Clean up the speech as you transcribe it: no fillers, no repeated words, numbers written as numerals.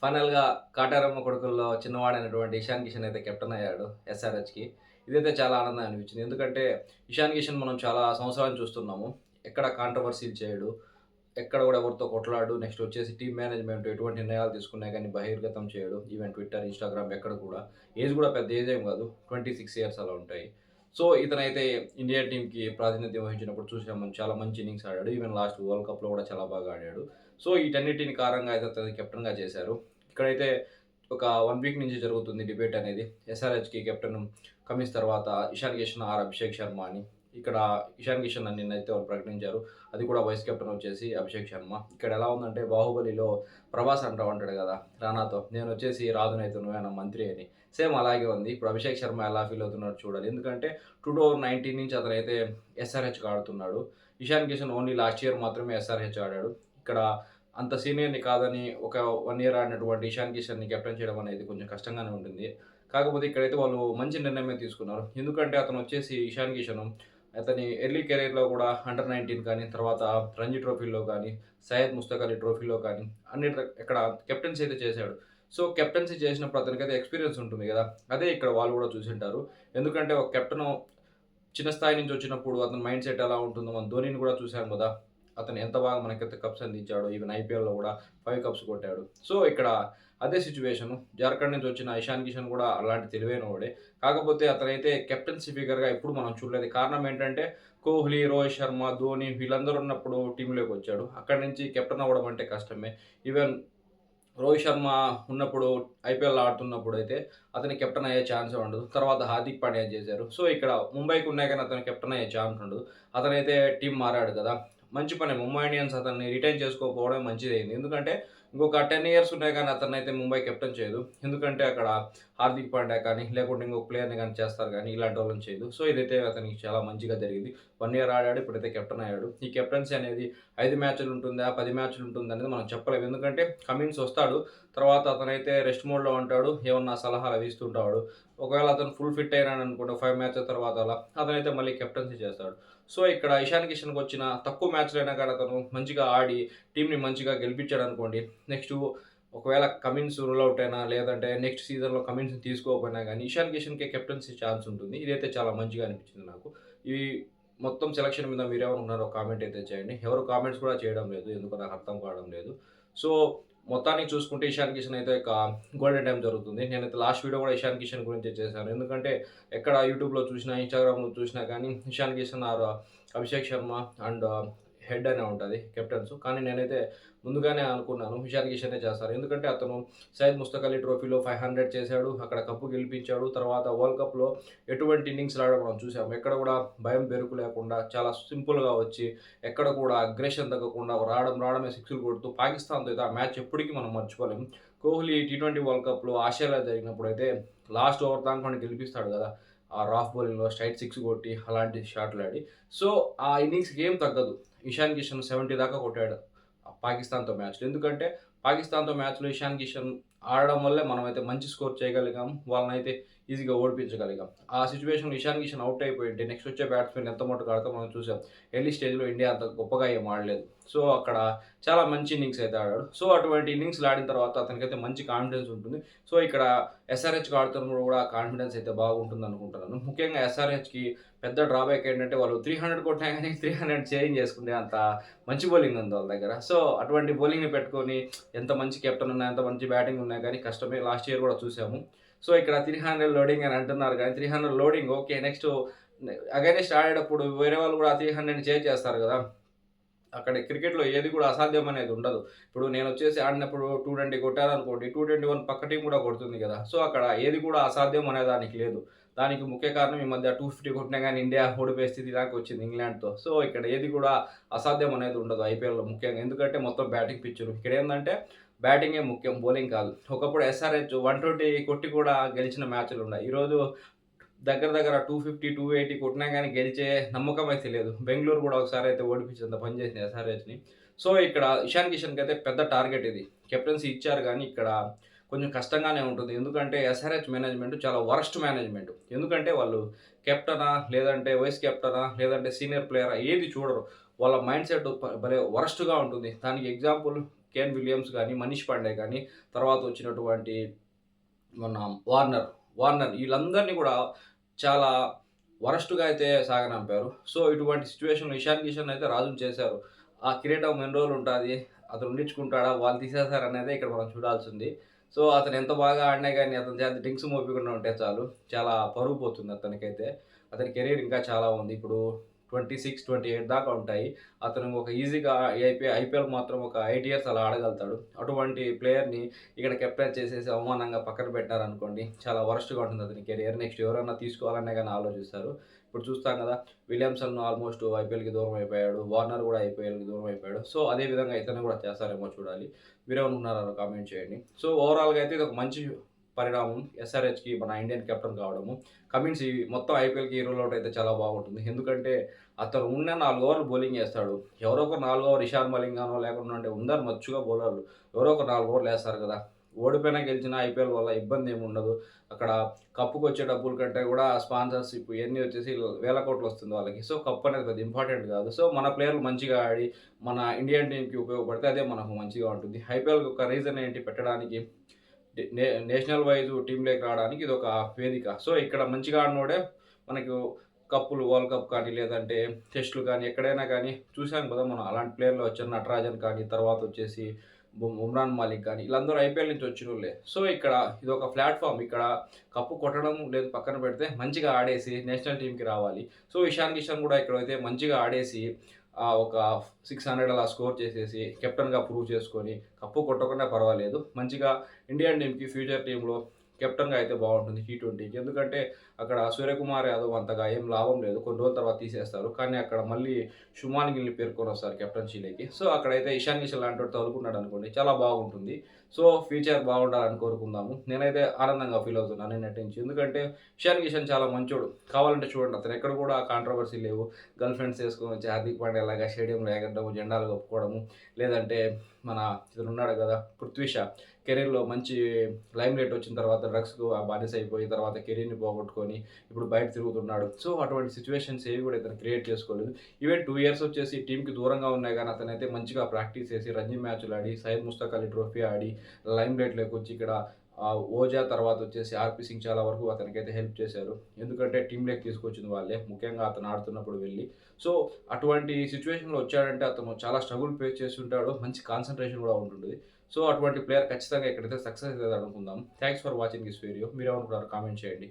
ఫైనల్‌గా 'కాటారమ్మ కొడుకుల్లో' చిన్నవాడైనటువంటి ఇషాన్ కిషన్ అయితే కెప్టెన్ అయ్యాడు ఎస్ఆర్‌హెచ్‌కి. ఇదైతే చాలా ఆనందం అనిపించింది. ఎందుకంటే ఇషాన్ కిషన్ మనం చాలా సంవత్సరాల నుంచి చూస్తున్నాము. ఎక్కడ కాంట్రోవర్సీలు చేయడు. ఎక్కడ కూడా ఎవరితో కొట్లాడడు. నెక్స్ట్ వచ్చేసి టీమ్ మేనేజ్‌మెంట్ ఎటువంటి నిర్ణయాలు తీసుకున్నా గాని బహిర్గతం చేయడు. ఈవెన్ ట్విట్టర్, ఇన్‌స్టాగ్రామ్ ఎక్కడ కూడా. ఏజ్ కూడా పెద్ద ఏజ్ ఏం కాదు. 26 ఇయర్స్ అలా ఉంటాయి. సో, ఇతనైతే ఇండియన్ టీమ్‌కి ప్రాతినిధ్యం వహించినప్పుడు చూసాము. చాలా మంచి ఇన్నింగ్స్ ఆడాడు. ఈవెన్ లాస్ట్ వరల్డ్ కప్‌లో కూడా చాలా బాగా ఆడాడు. సో, వీటన్నిటిని కారణంగా అయితే అతన్ని కెప్టెన్‌గా చేశారు. ఇక్కడైతే ఒక 1 వీక్ నుంచి జరుగుతుంది డిబేట్ అనేది. ఎస్ఆర్‌హెచ్‌కి కెప్టెన్ కమిన్స్ తర్వాత ఇషాన్ కిషన్ ఆర్ అభిషేక్ శర్మ అని. ఇక్కడ ఇషాన్ కిషన్ అని నిన్నైతే వాళ్ళు ప్రకటించారు. అది కూడా వైస్ కెప్టెన్ వచ్చేసి అభిషేక్ శర్మ. ఇక్కడ ఎలా ఉందంటే 'బాహుబలిలో' ప్రభాస్ అంటా ఉంటాడు కదా! రానాతో. నేనొచ్చేసి రాజునైతే నువ్వేనా మంత్రి అని. సేమ్ అలాగే ఉంది. ఇప్పుడు అభిషేక్ శర్మ ఎలా ఫీల్ అవుతున్నాడో చూడాలి. ఎందుకంటే 2019 నుంచి అతనైతే ఎస్ఆర్‌హెచ్‌కి ఆడుతున్నాడు. Ishan Kishan only last year మాత్రమే ఎస్ఆర్‌హెచ్ ఆడాడు. ఇక్కడ అంత సీనియర్‌ని కాదని ఒక 1 ఇయర్ ఆడినటువంటి ఇషాన్ కిషన్‌ని కెప్టెన్ చేయడం అనేది కొంచెం కష్టంగానే ఉంటుంది. కాకపోతే ఇక్కడైతే వాళ్ళు మంచి నిర్ణయమే తీసుకున్నారు. ఎందుకంటే అతనొచ్చేసి ఇషాన్ కిషను అతని ఎర్లీ కెరియర్‌లో కూడా అండర్ 19 కానీ, తర్వాత రంజీ ట్రోఫీలో కానీ, సయ్యద్ ముస్తక్ అలీ ట్రోఫీలో కానీ అన్నిట్లో ఇక్కడ కెప్టెన్సీ అయితే చేశాడు. సో, కెప్టెన్సీ చేసినప్పుడు అతనికైతే ఎక్స్‌పీరియన్స్ ఉంటుంది గదా! అదే ఇక్కడ వాళ్ళు కూడా చూసుంటారు. ఎందుకంటే ఒక కెప్టెను చిన్న స్థాయి నుంచి వచ్చినప్పుడు అతని మైండ్ సెట్ ఎలా ఉంటుందో మనం ధోనిని కూడా చూసాం గదా! అతను ఎంత బాగా మనకైతే కప్స్ అందించాడో. ఈవెన్ ఐపీఎల్‌లో కూడా 5 కప్స్ కొట్టాడు. సో, ఇక్కడ అదే సిట్యుయేషను. జార్ఖండ్ నుంచి వచ్చిన ఇషాన్ కిషన్ కూడా అలాంటి తెలివైనోడే. కాకపోతే అతనైతే కెప్టెన్సీ ఫిగర్‌గా ఎప్పుడు మనం చూడలేదు. కారణం ఏంటంటే కోహ్లీ, రోహిత్ శర్మ, ధోని వీళ్ళందరూ ఉన్నప్పుడు టీమ్‌లోకొచ్చాడు. అక్కడి నుంచి కెప్టెన్ అవ్వడం అంటే కష్టమే. ఈవెన్ రోహిత్ శర్మ ఉన్నప్పుడు ఐపీఎల్‌లో ఆడుతున్నప్పుడైతే అతనికి కెప్టెన్ అయ్యే ఛాన్సే ఉండదు. తర్వాత హార్దిక్ పాండ్యా చేశారు. సో, ఇక్కడ ముంబైకి ఉన్నా గాని అతనికి కెప్టెన్ అయ్యే ఛాన్స్ ఉండదు. అతనైతే టీమ్ మారాడు కదా! మంచి పనే ముంబై ఇండియన్స్ అతన్ని రిటైన్ చేసుకోకపోవడం మంచిదయింది. ఎందుకంటే ఇంకొక 10 ఇయర్స్ ఉన్నా గాని అతన్నైతే ముంబై కెప్టెన్ చేయదు. ఎందుకంటే అక్కడ హార్దిక్ పాండ్యా కానీ, లేకుంటే ఇంకొక ప్లేయర్‌ని గాని చేస్తారు గానీ ఇలాంటోళ్ళని చేయదు. సో, ఇదైతే అతనికి చాలా మంచిగా జరిగింది. 1 ఇయర్ ఆడాడు. ఇప్పుడైతే కెప్టెన్ అయ్యాడు. ఈ కెప్టెన్సీ అనేది 5 మ్యాచ్‌లు ఉంటుందా? 10 మ్యాచ్‌లు ఉంటుందా? అనేది మనం చెప్పలేము. ఎందుకంటే కమిన్స్ వస్తాడు. తర్వాత అతనైతే రెస్ట్ మోడ్‌లో ఉంటాడు. ఏమన్నా సలహాలు అవి ఇస్తుంటాడు. ఒకవేళ అతను ఫుల్ ఫిట్ అయినాడనుకోండి 5 మ్యాచెస్ తర్వాత అలా అతనైతే మళ్ళీ కెప్టెన్సీ చేస్తాడు. సో, ఇక్కడ ఇషాన్ కిషన్‌కొచ్చిన తక్కువ మ్యాచ్‌లైనా కానీ అతను మంచిగా ఆడి టీమ్‌ని మంచిగా గెలిపించాడనుకోండి. నెక్స్టు ఒకవేళ కమిన్స్ రూల్ ఔట్ అయినా లేదంటే నెక్స్ట్ సీజన్‌లో కమిన్స్‌ని తీసుకోకపోయినా గానీ ఇషాన్ కిషన్‌కే కెప్టెన్సీ ఛాన్స్ ఉంటుంది. ఇదైతే చాలా మంచిగా అనిపించింది నాకు. ఈ మొత్తం సెలక్షన్ మీద మీరేమనుకున్నారో కామెంట్ అయితే చేయండి. ఎవరు కామెంట్స్ కూడా చేయడం లేదు. ఎందుకో నాకు అర్థం కావడం లేదు. సో, మొత్తానికి చూసుకుంటే ఇషాన్ కిషన్ అయితే ఒక గోల్డెన్ టైమ్ జరుగుతుంది. నేనైతే లాస్ట్ వీడియో కూడా ఇషాన్ కిషన్ గురించే చేశాను. ఎందుకంటే ఎక్కడ యూట్యూబ్‌లో చూసినా, ఇన్‌స్టాగ్రామ్‌లో చూసినా కానీ Ishan Kishan or Abhishek Sharma and Head అనే ఉంటది కెప్టెన్స్. కానీ నేనైతే ముందుగానే అనుకున్నాను ఇషాన్ కిషనే చేస్తారు. ఎందుకంటే అతను సయ్యద్ ముస్తక్ అలీ ట్రోఫీలో 500 చేశాడు. అక్కడ కప్పు గెలిపించాడు. తర్వాత వరల్డ్ కప్‌లో ఎటువంటి ఇన్నింగ్స్‌లు ఆడాడో మనం చూసాము. ఎక్కడ కూడా భయం, బెరుకు లేకుండా చాలా సింపుల్‌గా వచ్చి ఎక్కడ కూడా అగ్రెషన్ తగ్గకుండా రావడమే సిక్స్‌లు కొడుతూ పాకిస్తాన్‌తో అయితే ఆ మ్యాచ్ ఎప్పటికీ మనం మర్చిపోలేం. కోహ్లీ టీ20 వరల్డ్ కప్‌లో ఆస్ట్రేలియా జరిగినప్పుడైతే లాస్ట్ ఓవర్ దాకా మనకి గెలిపిస్తాడు కదా! ఆ రాఫ్ బౌలింగ్‌లో స్ట్రెయిట్ 6 కొట్టి అలాంటి షాట్లు ఆడి. సో, ఆ ఇన్నింగ్స్‌కి ఏం తగ్గదు. ఇషాన్ కిషన్ 70 దాకా కొట్టాడు. పాకిస్తాన్‌తో మ్యాచ్‌లో. ఎందుకంటే పాకిస్తాన్‌తో మ్యాచ్‌లో ఇషాన్ కిషన్ ఆడడం వల్లే మనమైతే మంచి స్కోర్ చేయగలిగాం. వాళ్ళనైతే ఈజీగా ఓడిపించగలిగాం. ఆ సిట్యుయేషన్‌లో ఇషాన్ కిషన్ ఔట్ అయిపోయుంటే నెక్స్ట్ వచ్చే బ్యాట్స్‌మెన్ ఎంత మట్టుకు ఆడతారో మనం చూసాం. ఎర్లీ స్టేజ్‌లో ఇండియా అంత గొప్పగా ఏం ఆడలేదు. సో, అక్కడ చాలా మంచి ఇన్నింగ్స్ అయితే ఆడాడు. సో, అటువంటి ఇన్నింగ్స్‌లు ఆడిన తర్వాత అతనికైతే మంచి కాన్ఫిడెన్స్ ఉంటుంది. సో, ఇక్కడ ఎస్ఆర్‌హెచ్‌కి ఆడుతున్నప్పుడు కూడా కాన్ఫిడెన్స్ అయితే బాగుంటుందనుకుంటున్నాను. ముఖ్యంగా ఎస్ఆర్‌హెచ్‌కి పెద్ద డ్రాబ్యాక్ ఏంటంటే వాళ్ళు 300 కొట్టినా గాని 300 చేంజ్ చేసుకునే అంత మంచి బౌలింగ్ ఉంది వాళ్ళ దగ్గర. సో, అటువంటి బౌలింగ్‌ని పెట్టుకొని ఎంత మంచి కెప్టెన్ ఉన్నా, ఎంత మంచి బ్యాటింగ్ ఉన్నా గాని కష్టమే. లాస్ట్ ఇయర్ కూడా చూసాము. సో, ఇక్కడ 300 లోడింగ్ అని అంటున్నారు గానీ 300 లోడింగ్ ఓకే. నెక్స్ట్ అగైనెస్ట్ ఆడేటప్పుడు వేరే వాళ్ళు కూడా 300ని చేజ్ చేస్తారు గదా! అక్కడ క్రికెట్‌లో ఏది కూడా అసాధ్యం అనేది ఉండదు. ఇప్పుడు నేనొచ్చేసి ఆడినప్పుడు 220 కొట్టాననుకోండి, 221 పక్క టీమ్ కూడా కొడుతుంది గదా! సో, అక్కడ ఏది కూడా అసాధ్యం అనే దానికి లేదు. దానికి ముఖ్య కారణం ఈ మధ్య 250 కొట్టినా గాని ఇండియా ఓడిపోయే స్థితి దాకా వచ్చింది ఇంగ్లాండ్‌తో. సో, ఇక్కడ ఏది కూడా అసాధ్యం అనేది ఉండదు ఐపీఎల్‌లో ముఖ్యంగా. ఎందుకంటే మొత్తం బ్యాటింగ్ పిచ్‌లు. ఇక్కడేందంటే బ్యాటింగే ముఖ్యం. బౌలింగ్ కాదు. ఒకప్పుడు ఎస్ఆర్‌హెచ్ 120 కొట్టి కూడా గెలిచిన మ్యాచ్‌లున్నాయి. ఈరోజు దగ్గర దగ్గర 250, 280 కొట్టినా గాని గెలిచే నమ్మకం అయితే లేదు. బెంగుళూరు గూడా ఒకసారయితే ఓడిపించేంత పని చేసింది ఎస్ఆర్‌హెచ్‌ని. సో, ఇక్కడ ఇషాన్ కిషన్‌కయితే పెద్ద టార్గెట్ ఇది. కెప్టెన్సీ ఇచ్చారు గానీ, ఇక్కడ కొంచెం కష్టంగానే ఉంటుంది. ఎందుకంటే ఎస్ఆర్‌హెచ్ మేనేజ్‌మెంట్ చాలా వరస్ట్ మేనేజ్‌మెంట్. ఎందుకంటే వాళ్ళు కెప్టెనా, లేదంటే వైస్ కెప్టెనా, లేదంటే సీనియర్ ప్లేయరా ఏది చూడరు. వాళ్ళ మైండ్ సెట్ భలే వరస్ట్‌గా ఉంటుంది. దానికి ఎగ్జాంపుల్ కేన్ విలియమ్స్ కానీ, మనీష్ పాండే కానీ, తర్వాత వచ్చినటువంటి మన వార్నర్ వీళ్ళందరినీ కూడా చాలా వరస్ట్‌గా అయితే సాగనంపారు. సో, ఇటువంటి సిట్యుయేషన్‌లో ఇషాన్ కిషన్ అయితే రాజుని చేశారు. ఆ కిరీటం ఎన్ని రోజులు ఉంటాది? అతను ఉండించుకుంటాడా? వాళ్ళు తీసేసారనేదే ఇక్కడ మనం చూడాల్సింది. సో, అతను ఎంత బాగా ఆడినా గాని అతని చేత డ్రింక్స్ మోపీయకుండా ఉంటే చాలు. చాలా పరువు పోతుంది అతనికైతే. అతని కెరీర్ ఇంకా చాలా ఉంది. ఇప్పుడు 26, 28 దాకా ఉంటాయి. అతను ఒక ఈజీగా ఐపీఎల్ మాత్రం ఒక 8 ఇయర్స్ అలా ఆడగలుగుతాడు. అటువంటి ప్లేయర్‌ని ఇక్కడ కెప్టెన్ చేసేసి అవమానంగా పక్కన పెట్టారనుకోండి, చాలా వరస్ట్‌గా ఉంటుంది అతని కెరియర్. నెక్స్ట్ ఎవరన్నా తీసుకోవాలన్నా గాని ఆలోచిస్తారు. ఇప్పుడు చూస్తాం కదా! విలియమ్సన్ ఆల్మోస్ట్ ఐపీఎల్‌కి దూరం అయిపోయాడు. వార్నర్ కూడా ఐపీఎల్‌కి దూరం అయిపోయాడు. సో, అదే విధంగా ఇతన్ని కూడా చేస్తారేమో చూడాలి. మీరేమనుకుంటున్నారో కామెంట్ చేయండి. సో, ఓవరాల్‌గా అయితే ఇదొక మంచి పరిణామం ఎస్ఆర్‌హెచ్‌కి మన ఇండియన్ కెప్టెన్ కావడము. కమిన్స్ ఈ మొత్తం ఐపీఎల్‌కి ఈ రూల్ ఔట్ అయితే చాలా బాగుంటుంది. ఎందుకంటే అతను ఉన్న 4 ఓవర్లు బౌలింగ్ ఏస్తాడు. ఎవరో ఒకరు 4 ఓవర్ ఇషాన్ మలింగానో లేకుంటే ఉండారు మచ్చుగా బౌలర్లు. ఎవరో ఒకరు 4 ఓవర్లు ఏస్తారు కదా! ఓడిపోయినా గెలిచినా ఐపీఎల్ వల్ల ఇబ్బందేమి ఉండదు. అక్కడ కప్పుకొచ్చే డబ్బుల కంటే కూడా స్పాన్సర్‌షిప్ ఇయన్నీ వచ్చేసి వేల కోట్లు వస్తుంది వాళ్ళకి. సో, కప్ అనేది పెద్ద ఇంపార్టెంట్ కాదు. సో, మన ప్లేయర్లు మంచిగా ఆడి మన ఇండియన్ టీమ్‌కి ఉపయోగపడితే అదే మనకు మంచిగా ఉంటుంది. ఐపీఎల్‌కి ఒక రీజన్ ఏంటి పెట్టడానికి నేషనల్ వైజ్ టీమ్‌లోకి రావడానికి ఇదొక వేదిక. సో, ఇక్కడ మంచిగా ఆడినోడే మనకు కప్పులు వరల్డ్ కప్ కానీ, లేదంటే టెస్ట్‌లు కానీ, ఎక్కడైనా కానీ చూసాం కదా మనం అలాంటి ప్లేయర్‌లు వచ్చారు. నటరాజన్ కానీ, తర్వాత వచ్చేసి ఉమ్రాన్ మాలిక్ కానీ, వీళ్ళందరూ ఐపీఎల్ నుంచి వచ్చినోళ్ళే. సో, ఇక్కడ ఇదొక ప్లాట్‌ఫార్మ్. ఇక్కడ కప్పు కొట్టడం లేదు పక్కన పెడితే, మంచిగా ఆడేసి నేషనల్ టీమ్‌కి రావాలి. సో, ఇషాన్ కిషన్ కూడా ఇక్కడైతే మంచిగా ఆడేసి ఒక 600 అలా స్కోర్ చేసేసి కెప్టెన్‌గా ప్రూవ్ చేసుకొని, కప్పు కొట్టకున్నా పర్వాలేదు. మంచిగా ఇండియన్ టీమ్‌కి ఫ్యూచర్ టీమ్‌లో కెప్టెన్‌గా అయితే బావుంటుంది టీ20కి. ఎందుకంటే అక్కడ సూర్యకుమార్ యాదవ్ అంతగా ఏం లాభం లేదు. కొన్ని రోజుల తర్వాత తీసేస్తారు. కానీ అక్కడ మళ్ళీ శుభ్మాన్ గిల్‌ని పేర్కొనొస్తారు కెప్టెన్సీలోకి. సో, అక్కడైతే ఇషాన్ కిషన్ లాంటోడు తగులుకున్నాడనుకోండి చాలా బాగుంటుంది. సో, ఫ్యూచర్ బాగుండాలని కోరుకుందాము. నేనైతే ఆనందంగా ఫీల్ అవుతున్నాను నిన్నటి నుంచి. ఎందుకంటే ఇషాన్ కిషన్ చాలా మంచోడు. కావాలంటే చూడండి అతను ఎక్కడ కూడా కాంట్రోవర్సీ లేవు. గర్ల్ ఫ్రెండ్స్ ఏసుకొని వచ్చి హార్దిక్ పాండ్యా లాగా స్టేడియంలో ఎగరడము, జెండాలు కప్పుకోవడము, లేదంటే మన ఇతనున్నాడు కదా! పృథ్వీ షా కెరీర్‌లో మంచి లైమ్‌లైట్ వచ్చిన తర్వాత డ్రగ్స్‌కు బానిస అయిపోయి తర్వాత కెరీర్‌ని పోగొట్టుకొని ఇప్పుడు బయట తిరుగుతున్నాడు. సో, అటువంటి సిట్యుయేషన్స్ ఏవి కూడా ఇతను క్రియేట్ చేసుకోలేదు. ఈవెన్ 2 ఇయర్స్ వచ్చేసి టీమ్‌కి దూరంగా ఉన్నా గాని అతనైతే మంచిగా ప్రాక్టీస్ చేసి రంజీ మ్యాచ్‌లు ఆడి, సయ్యద్ ముస్తక్ అలీ ట్రోఫీ ఆడి లైమ్‌లైట్‌లోకి వచ్చి ఇక్కడ ఓజా తర్వాత వచ్చేసి ఆర్‌పీ సింగ్ చాలా వరకు అతనికైతే హెల్ప్ చేశారు. ఎందుకంటే టీమ్‌లోకి తీసుకొచ్చింది వాళ్ళే. ముఖ్యంగా అతను ఆడుతున్నప్పుడు వెళ్లి. సో, అటువంటి సిట్యుయేషన్‌లో వచ్చాడంటే అతను చాలా స్ట్రగుల్ ఫేస్ చేసి ఉంటాడు. మంచి కాన్సంట్రేషన్ కూడా ఉంటుంటది. సో, అటువంటి ప్లేయర్ ఖచ్చితంగా ఇక్కడైతే సక్సెస్ అవుతాడు అనుకుందాం. Thanks for watching this video. మీరేమనుకుంటున్నారో కామెంట్ చేయండి.